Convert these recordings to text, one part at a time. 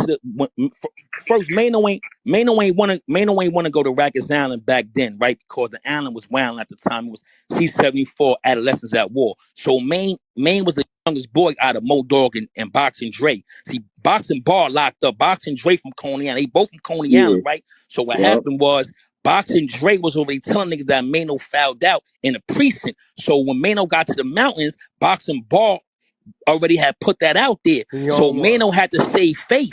the first Maino ain't want to go to Rikers Island back then, right? Because the island was wild at the time. It was C-74 adolescents at war. So Maine was the youngest boy out of Mo Dog and Boxing Dre. See, Boxing Bar locked up Boxing Dre from Coney Island. They both from Coney Island, right? So what happened was Boxing Dre was already telling niggas that Maino fouled out in the precinct. So when Maino got to the mountains, Boxing Bar already had put that out there. So Maino had to save face.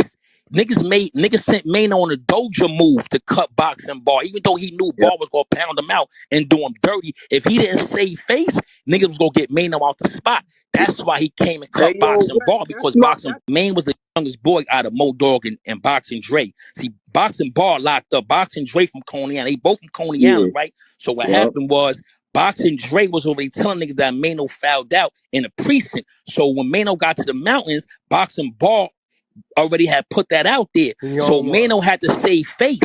Niggas sent Maino on a doja move to cut Boxing Bar, even though he knew Bar was gonna pound him out and do him dirty. If he didn't save face, niggas was gonna get Maino out the spot. That's why he came and cut Boxing Bar, because Maine was the youngest boy out of Mo Dog and Boxing Dre. See, Boxing Bar locked up Boxing Dre from Coney Island. They both from Coney Island, right? So what happened was Boxing Dre was already telling niggas that Maino fouled out in the precinct. So when Maino got to the mountains, Boxing Bar already had put that out there. So Maino had to save face.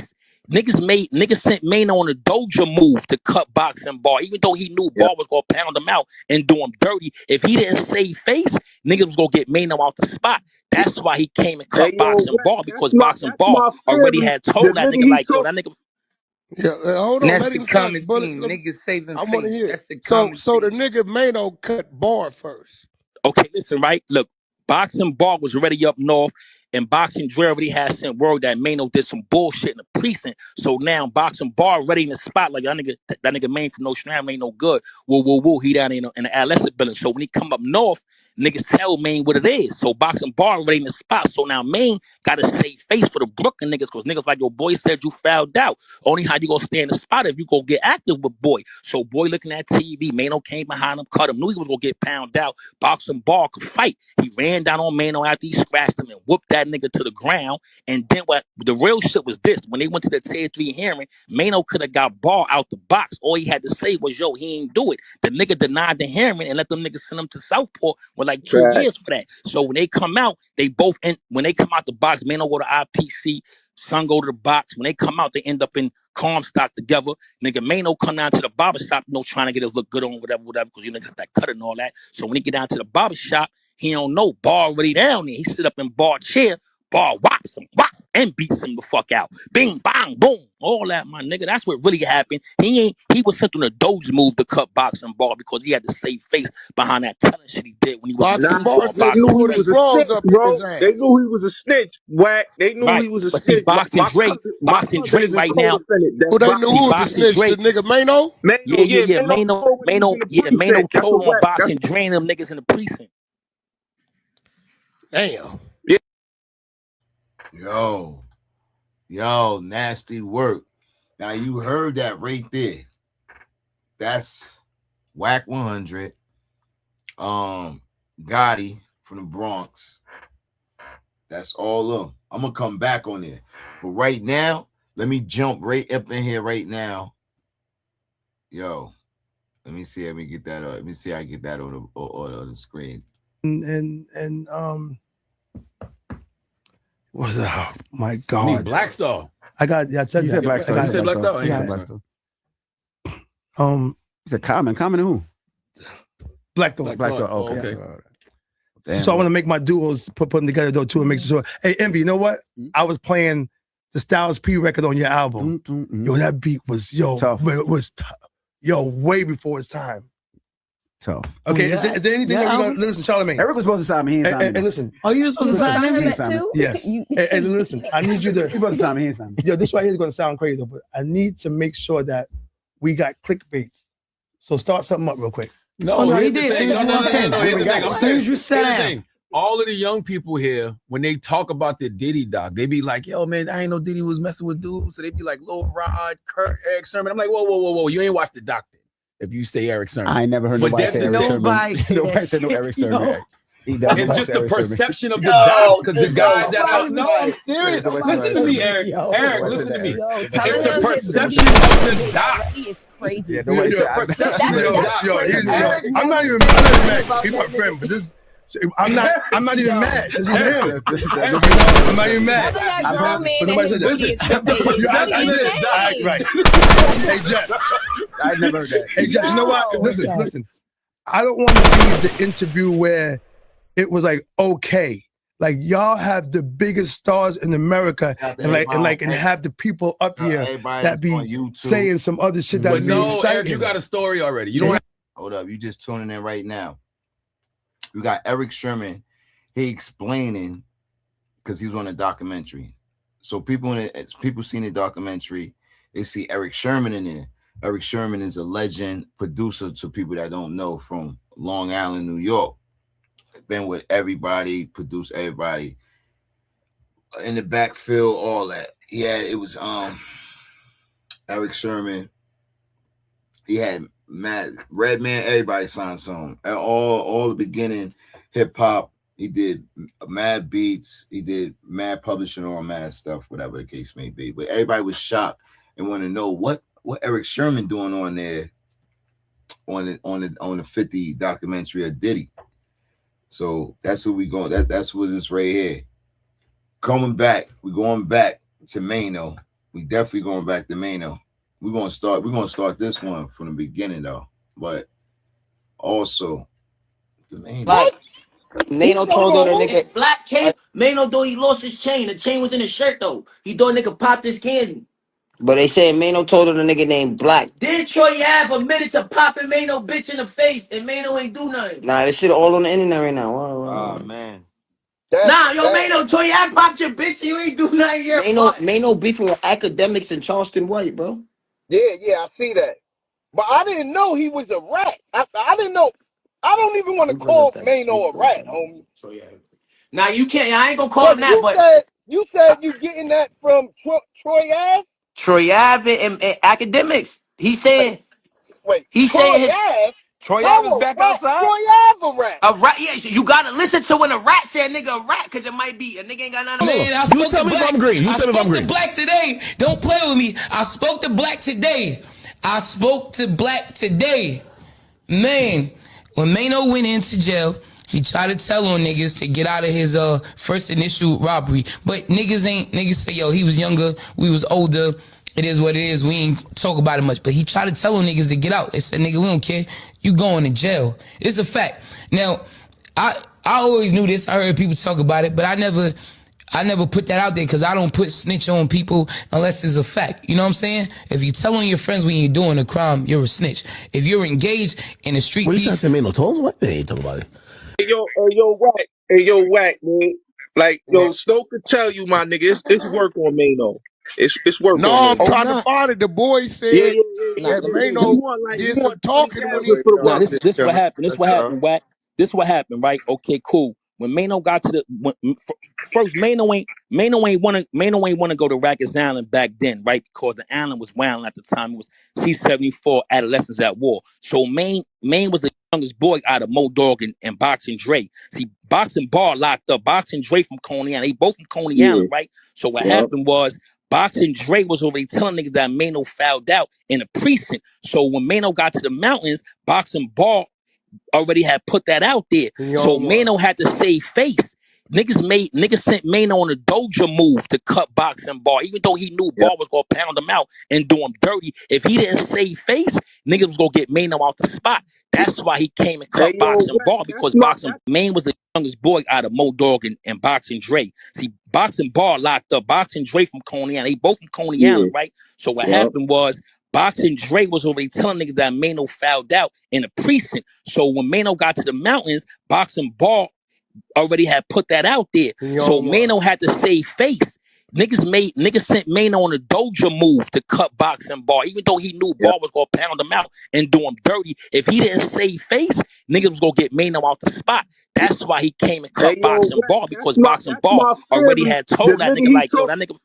Niggas sent Maino on a doja move to cut Boxing Bar, even though he knew Bar was gonna pound him out and do him dirty. If he didn't save face, niggas was gonna get Maino out the spot. That's why he came and cut Boxing Bar, because Boxing Bar already had told that nigga, like, yo, that nigga. Yeah, hold on. That's the common thing. Niggas saving face. I want to hear. That's the common so the nigga Maino cut Bar first. Okay, listen, right? Look, Boxing Bar was already up north, and Boxing Dre already had sent word that Maino did some bullshit in the precinct. So now Boxing Bar ready in the spot, like that nigga Maine from No Strand ain't no good. Woo. He down in the adolescent building. So when he come up north, niggas tell Maine what it is. So Boxing Bar ready in the spot. So now Maine got to save face for the Brooklyn niggas, because niggas like, your boy said you fouled out. Only how you gonna stay in the spot if you go get active with boy. So boy looking at TV, Maino came behind him, cut him, knew he was gonna get pounded out. Boxing Bar could fight. He ran down on Maino after he scratched him and whooped that nigga to the ground. And then what the real shit was this: when they went to the tier 3 hearing, Maino could have got Bar out the box. All he had to say was, yo, he ain't do it. The nigga denied the hearing and let them niggas send him to Southport with like 2 years for that. So when they come out, when they come out the box, Maino go to IPC, Son go to the box. When they come out, they end up in Comstock together. Nigga Maino come down to the barbershop, trying to get his look good on, whatever, because you know got that cut and all that. So when he get down to the barbershop, he don't know Bar already down there. He sit up in Bar chair, Bar whops him, and beats him the fuck out. Bing, bang, boom. All that, my nigga. That's what really happened. He was sent on a doge move to cut Boxing Bar, because he had to save face behind that telling shit he did when he was Boxing Bar. They knew he was a snitch, bro. They knew he was a snitch. Whack. They knew he was a snitch. Boxing Dre right now. Well, they knew who was a snitch. The nigga Maino? Yeah. Maino told on Boxing Dre and them niggas in the precinct. Damn. Yo, nasty work. Now you heard that right there. That's Whack 100. Gotti from the Bronx. That's all of them. I'm gonna come back on there. But right now, let me jump right up in here right now. Yo, let me see. Let me get that. Let me see. I get that on the screen. And what's that? Oh, my God. I mean, Black Star. I said you said Black Star. You said Black Star. Yeah. Black Star. You said Common to who? Black Star. Black Star. Okay. Damn. So I want to make my duos, put them together though too, and make sure. Hey, Envy, you know what? I was playing the Styles P record on your album. Yo, that beat was tough. It was way before its time. Tough. Okay, is there anything that we're gonna listen, Charlamagne? Eric was supposed to sign me. He ain't signed me. And listen. Oh, you were supposed to sign him too? Yes. And listen, I need you to. He supposed to sign me. He ain't signed me. Yo, this right here is gonna sound crazy, but I need to make sure that we got clickbaits. So start something up real quick. No, he did. As soon as you sat down. All of the young people here, when they talk about the Diddy doc, they be like, yo, man, I ain't know Diddy was messing with dudes. So they be like, Lil Rod, Kurt, Erick Sermon. I'm like, whoa. You ain't watched the doc then. If you say Erick Sermon. I ain't never heard nobody say Erick Sermon. Nobody said no Erick Sermon. It's just the perception of the doc, because the guy that no, I'm serious. Listen to me, Eric. Eric, listen to me. It's the perception of the doc. It's crazy. Yeah, it's the perception of the doc. I'm not even mad. He's my friend, but this. I'm not even mad. This is him. I'm not even mad. Right. Hey, Jeff. I never heard that. Hey, Jeff, you know what? Listen. I don't want to be the interview where it was like, okay. Like y'all have the biggest stars in America, and have the people up here that be saying some other shit that be exciting. Eric, you got a story already. You don't hold up. You just tuning in right now. We got Erick Sermon. He explaining because he was on a documentary. So people seen the documentary, they see Erick Sermon in there. Erick Sermon is a legend producer to people that don't know from Long Island, New York. Been with everybody, produced everybody in the backfield, all that. Yeah, it was Erick Sermon. He had Redman, everybody signed song. All the beginning hip hop. He did mad beats. He did mad publishing, all mad stuff, whatever the case may be. But everybody was shocked and want to know what Erick Sermon doing on there on the 50 documentary of Diddy. So that's what we going. That's what this right here. Coming back, we're going back to Maino. We definitely going back to Maino. We're gonna start this one from the beginning though. But also the Maino. Maino told her the nigga Black came. Maino though he lost his chain. The chain was in his shirt though. He thought nigga popped his candy. But they say Maino told her the nigga named Black. Did Troy have a minute to popping Maino bitch in the face and Maino ain't do nothing? Nah, this shit all on the internet right now. Oh man. Maino, Troy popped your bitch and you ain't do nothing here. Maino beefing with academics in Charleston White, bro. Yeah, I see that. But I didn't know he was a rat. I didn't know. I don't even want to call Maino a rat, homie. So yeah. Now you can't. I ain't gonna call him that. But you said you getting that from Troy Ave. Troy Ave and academics. He's saying. Wait. He's saying his. Troy Ave is back outside? Troy Ave a rat. A rat, yeah. You gotta listen to when a rat said nigga a rat, because it might be a nigga ain't got nothing to do. You tell me if I'm green. I spoke to Black today. Don't play with me. I spoke to Black today. Man, when Maino went into jail, he tried to tell on niggas to get out of his first initial robbery. But niggas say, yo, he was younger, we was older. It is what it is. We ain't talk about it much. But he tried to tell them niggas to get out. They said, nigga, we don't care. You going to jail. It's a fact. Now, I always knew this. I heard people talk about it, but I never put that out there because I don't put snitch on people unless it's a fact. You know what I'm saying? If you tell on your friends when you're doing a crime, you're a snitch. If you're engaged in the street, what you trying to say, Maino told us? What? They ain't talking about it. Hey, yo, Wack, man. Like, yo, Stoke could tell you, my nigga, it's work on Maino. It's work on Maino. No, I'm trying to find it. The boy said that Maino did some talking when he... Nah, this what happened. This what happened, Wack. This what happened, right? Okay, cool. When Maino got to first, Maino ain't want to go to Rikers Island back then, right? Because the island was wild at the time. It was C-74 adolescents at war. So Maine was the youngest boy out of Mo Dog and Boxing Dre. See, Boxing Bar locked up. Boxing Dre from Coney Island. They both from Coney Island, right? So what happened was Boxing Dre was already telling niggas that Maino fouled out in a precinct. So when Maino got to the mountains, Boxing Bar already had put that out there. So Maino had to save face. Niggas sent Maino on a doja move to cut Boxing Bar, even though he knew Bar was gonna pound him out and do him dirty. If he didn't save face, niggas was gonna get Maino out the spot. That's why he came and cut Boxing Bar, because Maine was the youngest boy out of Mo Dog and Boxing Dre. See, Boxing Bar locked up. Boxing Dre from Coney Island. They both from Coney Island, right? So what happened was Boxing Dre was already telling niggas that Maino fouled out in a precinct. So when Maino got to the mountains, Boxing Bar already had put that out there. So Maino had to save face. Niggas sent Maino on a doja move to cut Boxing Bar, even though he knew Bar was gonna pound him out and do him dirty. If he didn't save face, niggas was gonna get Maino out the spot. That's why he came and cut Boxing Bar, because BoxingBar already had told that nigga, like, yo, that nigga.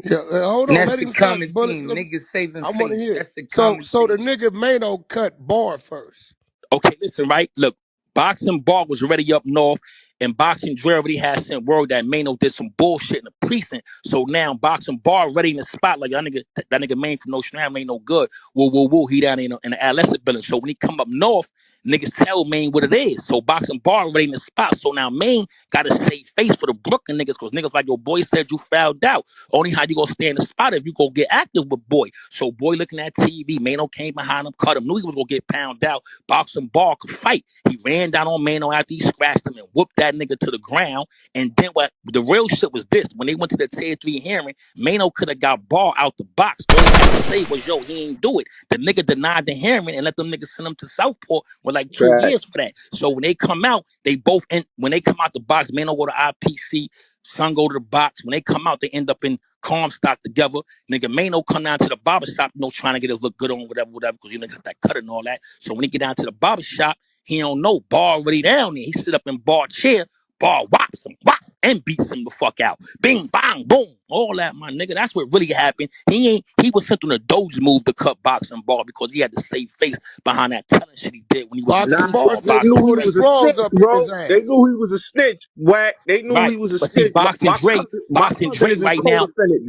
Yeah, hold on. That's the common thing. Niggas saving face. Want to hear. That's the common so the nigga Maino cut Bar first. Okay, listen, right? Look, Boxing Bar was already up north, and Boxing Dre already had sent word that Maino did some bullshit in the precinct. So now Boxing Bar already in the spot, like that nigga Maine from No Stram ain't no good. Woo, he down in the adolescent building. So when he come up north, Niggas tell Maine what it is. So Boxing Bar already in the spot. So now Maine got to save face for the Brooklyn niggas because niggas like, your boy said you fouled out. Only how you gonna stay in the spot if you go get active with Boy. So Boy looking at TV, Maino came behind him, cut him, knew he was gonna get pounded out. Boxing Bar could fight. He ran down on Maino after he scratched him and whooped that nigga to the ground. And then what the real shit was this: when they went to the tier 3 hearing, Maino could have got Bar out the box. All he had to say was, yo, he ain't do it. The nigga denied the hearing and let them niggas send him to Southport with like 2 years for that. So when they come out, they both when they come out the box, Maino go to IPC, Son go to the box. When they come out, they end up in Comstock together. Nigga Maino come down to the barbershop, trying to get his look good on whatever, because you nigga got that cut and all that. So when he get down to the barbershop, he don't know. Bar already down there. He sit up in Bar chair. Bar whops him, whop, and beats him the fuck out. Bing, bang, boom. All that, my nigga. That's what really happened. He was sent on a Doge move to cut Boxing Bar because he had to save face behind that telling shit he did when he was Boxing Bar said he knew he was a snitch, bro. They knew he was a snitch. Whack. They knew he was a snitch. Boxing Dre right now.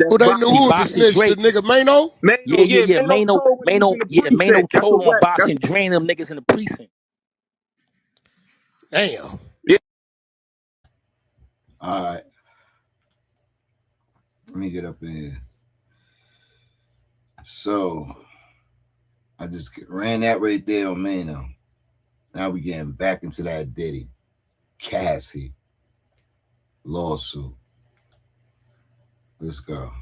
Who they knew who was a snitch? The nigga Maino? Yeah. Maino told on Boxing Dre and them niggas in the precinct. Damn. Yeah. All right. Let me get up in here. So I just ran that right there on Maino. Now we getting back into that Diddy, Cassie lawsuit. Let's go.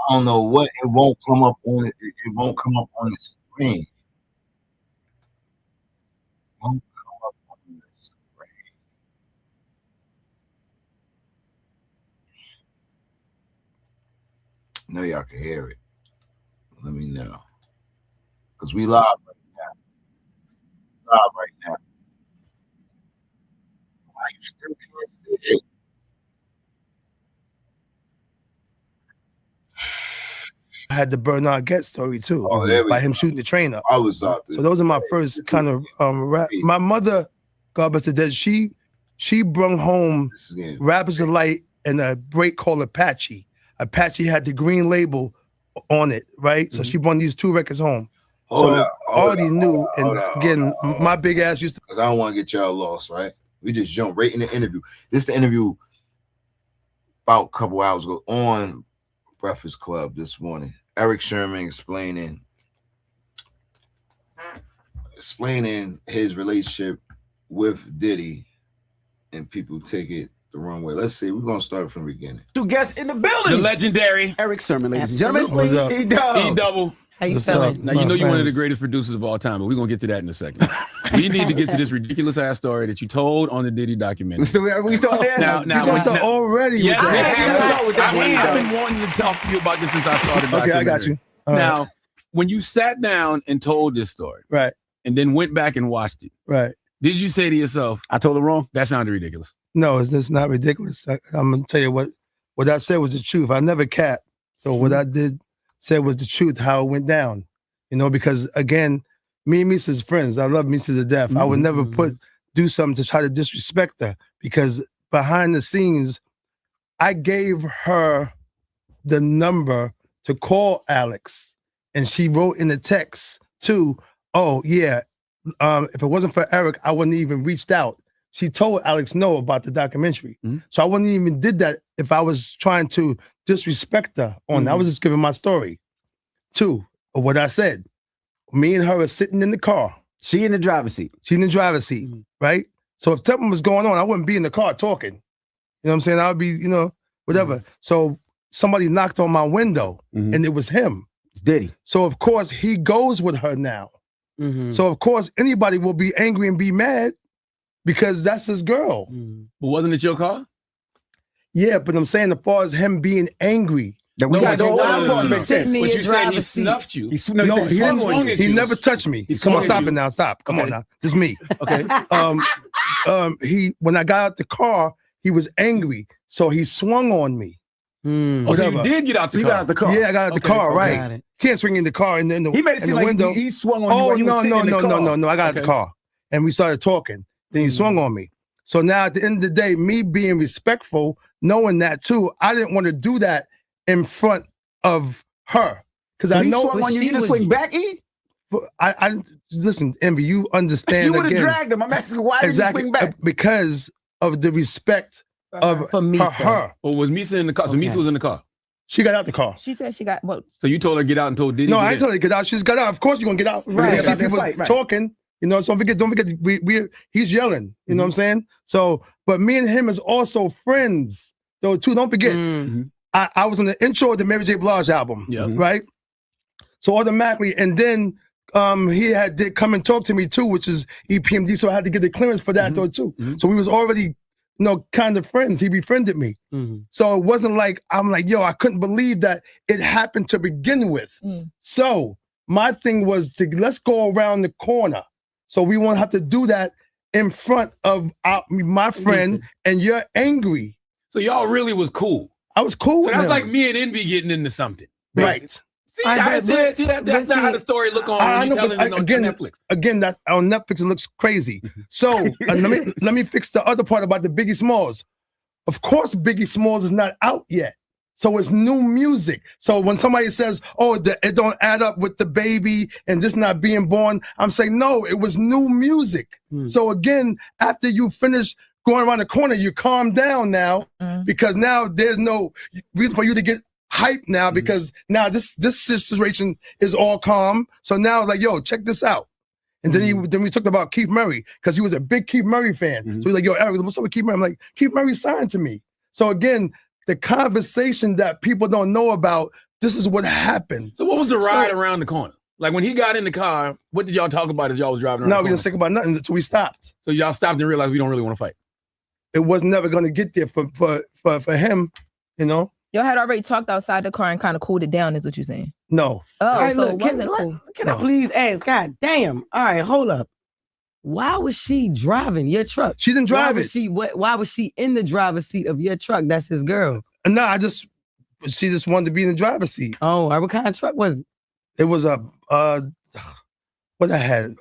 I don't know what, it won't come up on it. It won't come up on the screen. It won't come up on the screen. I know y'all can hear it. Let me know. Because we live right now. Live right now. Why you still can't see it? I had the Bernard Getz story too, by him shooting the train up. I was out there. So those are my first kind of rap. My mother, God bless her dead, she brung home Rappers Delight and a break called Apache. Apache had the green label on it, right? So she brought these 2 records home. So already knew, and again, my big ass used to. Because I don't want to get y'all lost, right? We just jumped right in the interview. This is the interview about a couple hours ago on Breakfast Club this morning. Erick Sermon explaining his relationship with Diddy, and people take it the wrong way. Let's see. We're gonna start from the beginning. 2 guests in the building. The legendary Erick Sermon, ladies and gentlemen. What's up? E-Double. How you feeling? Now, you know you're one of the greatest producers of all time, but we're going to get to that in a second. We need to get to this ridiculous ass story that you told on the Diddy documentary. We still there? Now, already. Yeah, I've been wanting to talk to you about this since I started. Okay, I got you. Now, when you sat down and told this story, right, and then went back and watched it, right, did you say to yourself, I told it wrong? That sounded ridiculous. No, it's just not ridiculous. I'm going to tell you what I said was the truth. I never capped. So what I said was the truth, how it went down. You know, because again, me and Misa's friends. I love Misa to death. I would never do something to try to disrespect her because behind the scenes, I gave her the number to call Alex, and she wrote in the text too, oh yeah, if it wasn't for Erick, I wouldn't even reached out. She told Alex no about the documentary. So I wouldn't even did that if I was trying to disrespect her on I was just giving my story too, of what I said. Me and her are sitting in the car. She in the driver's seat. She in the driver's seat, right? So if something was going on, I wouldn't be in the car talking. You know what I'm saying? I would be, you know, whatever. So somebody knocked on my window and it was him. Diddy. So of course he goes with her now. So of course anybody will be angry and be mad because that's his girl. But wasn't it your car? Yeah, but I'm saying as far as him being angry. That we got But you saying he snuffed you. He never touched me. Come on, stop it now. Stop. Come on now. Just me. Okay. When I got out the car, he was angry. So he swung on me. Oh, so you did get out the car? You got out the car. Yeah, I got out the car, right. Can't swing in the car in the He made it seem like window. he swung on you while you was sitting in the car. No. I got out the car. And we started talking. Then he swung on me. So now at the end of the day, me being respectful, knowing that too, I didn't want to do that in front of her. Because I know swung on you didn't swing back, E? I listen, Envy, you understand. You would have again, dragged him. I'm asking why did you swing back? Because of the respect of her. Or was Misa in the car? So Misa was in the car. She got out the car. She said she got what? So you told her to get out and told Diddy? No, I ain't told her to get out. She's got out. Of course you're gonna get out. Right. You see people talking. You know, so don't forget he's yelling. You know what I'm saying? So, but me and him is also friends, though, too. Don't forget, I was on the intro of the Mary J. Blige album, right? So automatically, and then he did come and talk to me too, which is EPMD. So I had to get the clearance for that though too. So we was already, kind of friends. He befriended me. So it wasn't like, I'm like, yo, I couldn't believe that it happened to begin with. So my thing was let's go around the corner. So we won't have to do that in front of my friend, and you're angry. So y'all really was cool. I was cool so with that's him. Like me and Envy getting into something. Right. See, that's not how the story look on when you telling it on Netflix. Again, that's on Netflix. It looks crazy. So let me fix the other part about the Biggie Smalls. Of course, Biggie Smalls is not out yet. So it's new music. So when somebody says, oh, it don't add up with the baby and this not being born, I'm saying, no, it was new music. So again, after you finish going around the corner, you calm down now because now there's no reason for you to get hype now because now this situation is all calm. So now like, yo, check this out. And then we talked about Keith Murray because he was a big Keith Murray fan. So he's like, yo, Eric, what's up with Keith Murray? I'm like, Keith Murray signed to me. So again, the conversation that people don't know about, this is what happened. So what was the ride around the corner? Like when he got in the car, what did y'all talk about as y'all was driving around the corner? We didn't think about nothing until we stopped. So y'all stopped and realized we don't really want to fight. It was never going to get there for him, you know? Y'all had already talked outside the car and kind of cooled it down, is what you're saying? No. Oh, all right, so look, can I please ask? God damn. All right, hold up. Why was she driving your truck? She didn't drive it. Why was she in the driver's seat of your truck? That's his girl. No, she just wanted to be in the driver's seat. Oh, what kind of truck was it? It was what I had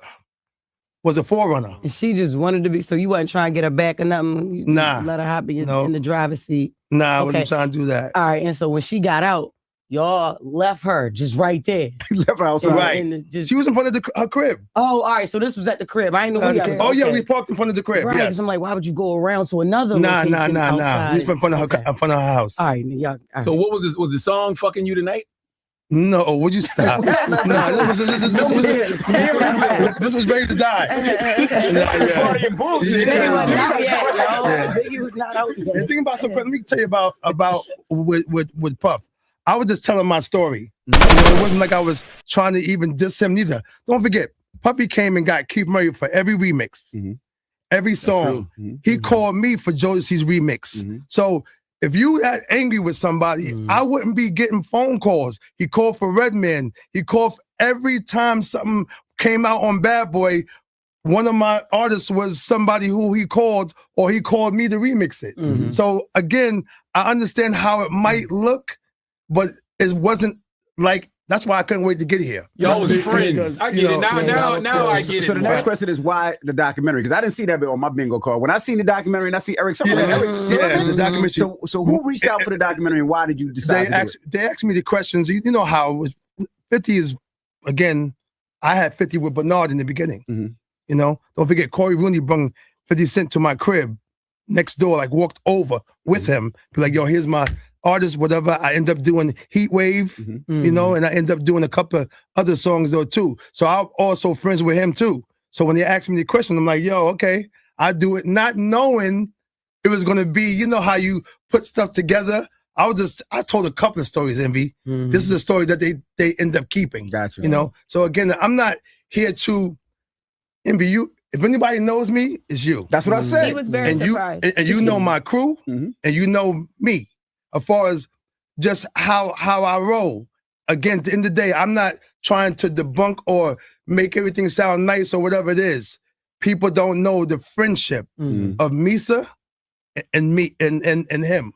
was a 4Runner. And she just wanted to be, so you wasn't trying to get her back or nothing? You let her hop in the driver's seat? Nah, I wasn't trying to do that. All right, and so when she got out, y'all left her just right there. Left her outside. Right. She was in front of her crib. Oh, all right, so this was at the crib. I didn't know where Oh, yeah, we parked in front of the crib. Right, yes. I'm like, why would you go around to another location outside? We was in front of her house. All right, y'all. So what was this? Was the song "Fucking You Tonight"? No, would you stop? This was Ready to Die. Biggie was not out yet. And think about let me tell you about with Puff. I was just telling my story. It wasn't like I was trying to even diss him neither. Don't forget, Puffy came and got Keith Murray for every remix, every song. He called me for Jodeci's remix. So if you got angry with somebody, I wouldn't be getting phone calls. He called for Redman. He called every time something came out on Bad Boy. One of my artists was somebody who he called, or he called me to remix it. So again, I understand how it might look, but it wasn't like That's why I couldn't wait to get here. Y'all was friends. I get it now. I get it. So the next question is why the documentary? Because I didn't see that bit on my bingo card. When I seen the documentary and I see Erick Sermon, Erick Sermon, the documentary. So who reached out for the documentary and why did you decide? They asked me the questions. You know how it was, 50 is again. I had 50 with Bernard in the beginning. You know, don't forget Corey Rooney brought 50 Cent to my crib next door, like walked over with him, be like, yo, here's my artist, whatever. I end up doing Heat Wave, you know, and I end up doing a couple of other songs though too. So I'm also friends with him too. So when they asked me the question, I'm like, yo, okay, I do it, not knowing it was gonna be, you know how you put stuff together. I told a couple of stories, Envy. This is a story that they end up keeping. Gotcha. You know, so again, I'm not here to Envy you. If anybody knows me, it's you. That's what I said. He was very surprised. And you know my crew, and you know me. As far as just how I roll. Again, at the end of the day, I'm not trying to debunk or make everything sound nice or whatever it is. People don't know the friendship of Misa and me and him.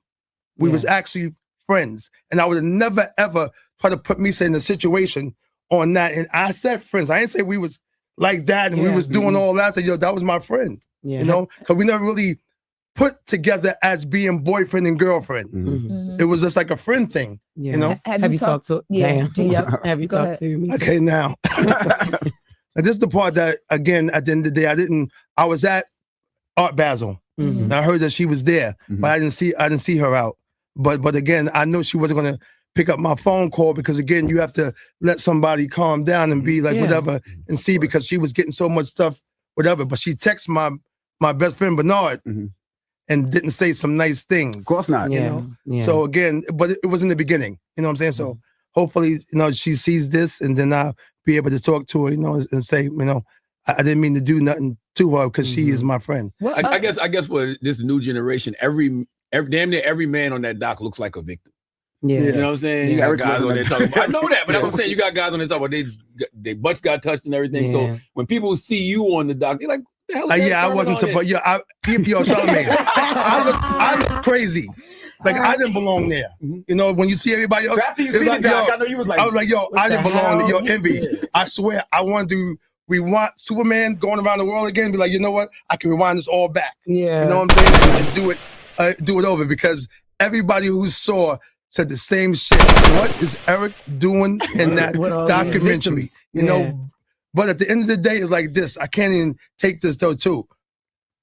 We was actually friends. And I would have never, ever try to put Misa in a situation on that. And I said friends. I didn't say we was like that and we was doing all that. I said, yo, that was my friend. You know, because we never really put together as being boyfriend and girlfriend. It was just like a friend thing, you know? Have you talked to? Yeah. Have you talked to me? Okay, now. And this is the part that, again, at the end of the day, I was at Art Basel. And I heard that she was there, but I didn't see her out. But again, I know she wasn't gonna pick up my phone call because again, you have to let somebody calm down and be like whatever and see because she was getting so much stuff, whatever. But she texted my best friend Bernard and didn't say some nice things. Of course not. You know. So again, but it was in the beginning. You know what I'm saying? So hopefully, you know, she sees this and then I'll be able to talk to her, you know, and say, you know, I didn't mean to do nothing to her because she is my friend. Well, I guess for this new generation, damn near every man on that doc looks like a victim. You know what I'm saying? You got guys on there talking about, I know that, but that's what I'm saying. You got guys on there talking about they butts got touched and everything. So when people see you on the doc, they're like, the hell is I wasn't supposed. Yeah, Charlamagne. I look crazy. Like I didn't belong there. You know, when you see everybody else, so after you see the doc, I know you was like, I was like, yo, I didn't belong there. Yo, Envy. I swear, I wanted to rewind Superman going around the world again. And be like, you know what? I can rewind this all back. Yeah, you know what I'm saying? And do it over because everybody who saw said the same shit. What is Erick doing in that documentary? You know. But at the end of the day, it's like this. I can't even take this though too.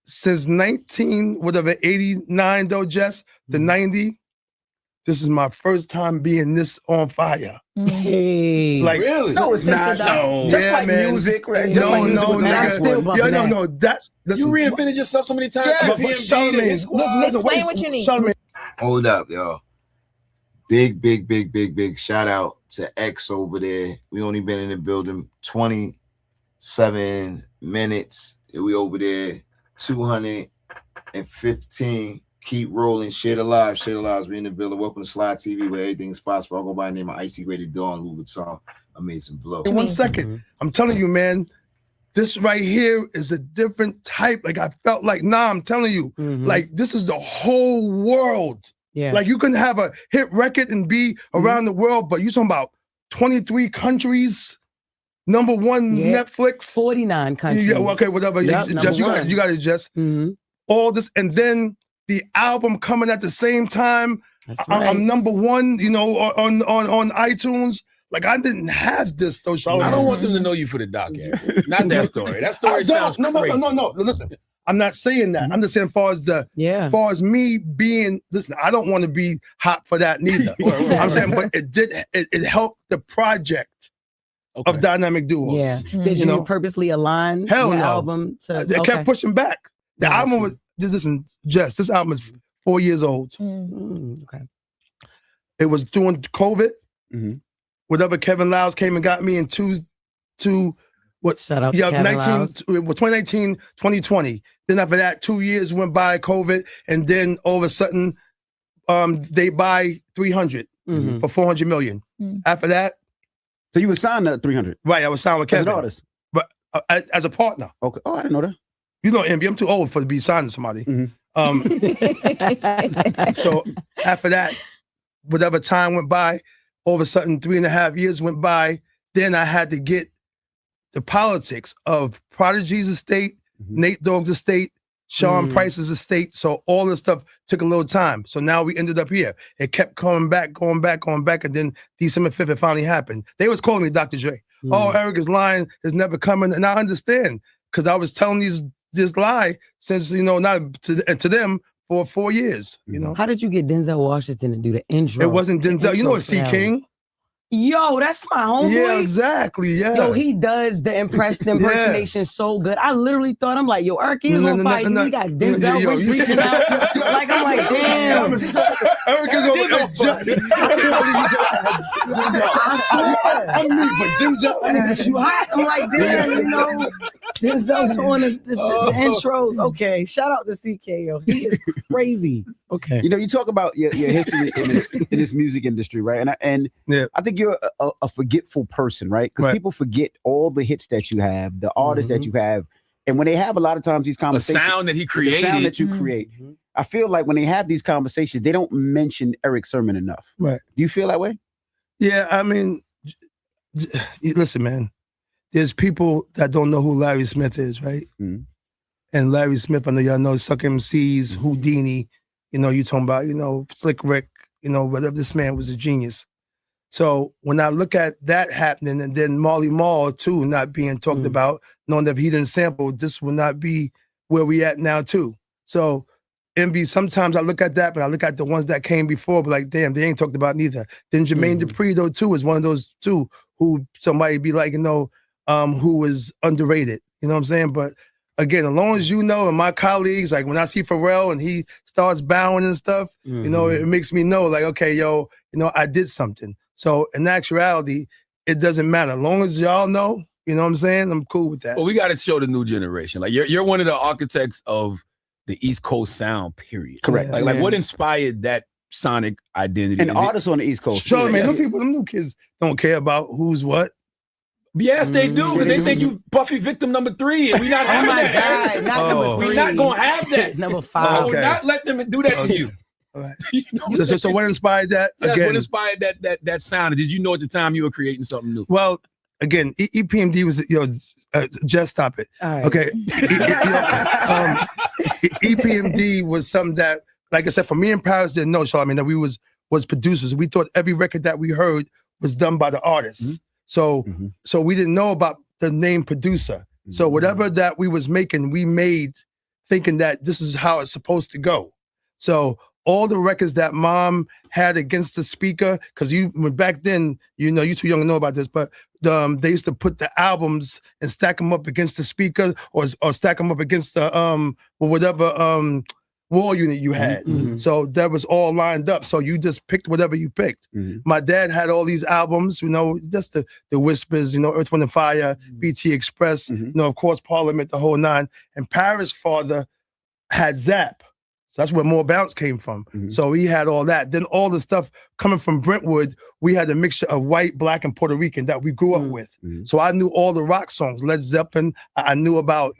Since 89 though, Jess, to 90, this is my first time being this on fire. Hey, like really? No, it's not. No, just like music, right? No, nigga. No, that's you reinvented yourself so many times. Charlamagne, listen, explain what you need. Charlamagne. Hold up, yo. Big shout out to X over there. We only been in the building 27 minutes. We over there 215. Keep rolling. Share the live. We in the building. Welcome to Slide TV where everything is possible. I'll go by the name of Icy Graded Dawn, Louis Vuitton. Amazing blow. In 1 second. I'm telling you, man, this right here is a different type. Like I felt like, I'm telling you, like this is the whole world. Yeah. Like you can have a hit record and be around the world, but you're talking about 23 countries, number one Netflix. 49 countries. Yeah, okay, whatever. Yep, you got it, Jess. All this, and then the album coming at the same time. Right. I'm number one, you know, on iTunes. Like I didn't have this though, Charlamagne. I don't want them to know you for the doc, not that story. That story sounds crazy. No. Listen, I'm not saying that. I'm just saying, as far as me being, listen, I don't want to be hot for that neither. I'm saying, but it helped the project of Dynamic Duos. Yeah, did you purposely align the album to? They kept pushing back. The album was this album is 4 years old. Okay, it was during COVID. Whatever Kevin Lyles came and got me in Shout out to Kevin Lyles. 2019, 2020. Then after that, 2 years went by, COVID, and then all of a sudden, they buy 300 for 400 million. After that, so you were signed at 300, right? I was signed with Kevin as an artist, but as a partner. Okay. Oh, I didn't know that. You know, Envy, I'm too old to be signed to somebody. So after that, whatever time went by, all of a sudden 3.5 years went by. Then I had to get the politics of Prodigy's estate, Nate Dogg's estate, Sean Price's estate. So all this stuff took a little time. So now we ended up here. It kept going back. And then December 5th, it finally happened. They was calling me Dr. Dre. Oh, Eric is lying, is never coming. And I understand, because I was telling this lie since, not to them for 4 years, How did you get Denzel Washington to do the intro? It wasn't Denzel. You know it's C. King? Yo, that's my homeboy. Yeah, exactly. Yeah. Yo, he does the impersonation so good. I literally thought, I'm like, yo, Eric is on fire. We got Denzel reaching out. I'm like, damn. Eric is on just. I swear. I'm me, but Denzel. You hot? I'm like, damn, Denzel doing the intros. Okay, shout out to CK, yo. He is crazy. Okay. You talk about your history in this music industry, right? And I think you're a forgetful person, right? Because people forget all the hits that you have, the artists that you have. And when they have a lot of times these conversations, the sound that he created, the sound that you create, I feel like when they have these conversations, they don't mention Erick Sermon enough. Right. Do you feel that way? Yeah, I mean, listen, man, there's people that don't know who Larry Smith is, right? And Larry Smith, I know y'all know, Suck MCs, Houdini, you talking about, Slick Rick, whatever. This man was a genius. So when I look at that happening, and then Marley Marl too not being talked about, knowing that if he didn't sample, this will not be where we at now too. So Envy, sometimes I look at that, but I look at the ones that came before, but like, damn, they ain't talked about neither. Then Jermaine Dupri though too is one of those two who somebody be like, who is underrated. You know what I'm saying? But again, as long as and my colleagues, like when I see Pharrell and he starts bowing and stuff, it makes me know like, okay, yo, I did something. So in actuality, it doesn't matter. As long as y'all know, you know what I'm saying? I'm cool with that. Well, we got to show the new generation. Like you're one of the architects of the East Coast sound, period. Correct. Like what inspired that sonic identity? And artists on the East Coast. Sure, man. Them new kids don't care about who's what. Yes, they do, because they think you Buffy victim number 3, and we're not having that. God, not number 3. We're not going to have that. Number 5. I will not let them do that to you. All right. So what inspired that? Yes, again, what inspired that sound? Did you know at the time you were creating something new? Well, again, EPMD was, just stop it. Right. Okay. EPMD was something that, like I said, for me and Paris didn't know, Charlamagne, that we was producers. We thought every record that we heard was done by the artists. So we didn't know about the name producer. So whatever that we was making, we made thinking that this is how it's supposed to go. So all the records that Mom had against the speaker, because back then, you too young to know about this, but they used to put the albums and stack them up against the speaker or stack them up against the whatever wall unit you had. So that was all lined up. So you just picked whatever you picked. My dad had all these albums, just the Whispers, Earth, Wind and Fire, BT Express, of course, Parliament, the whole 9. And Paris' father had Zap. So that's where More Bounce came from. So he had all that. Then all the stuff coming from Brentwood, we had a mixture of white, black, and Puerto Rican that we grew up with. So I knew all the rock songs, Led Zeppelin. I knew about,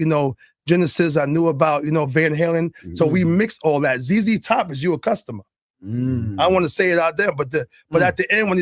Genesis. I knew about, Van Halen. So we mixed all that. ZZ Top is you a customer. I want to say it out there, but at the end, when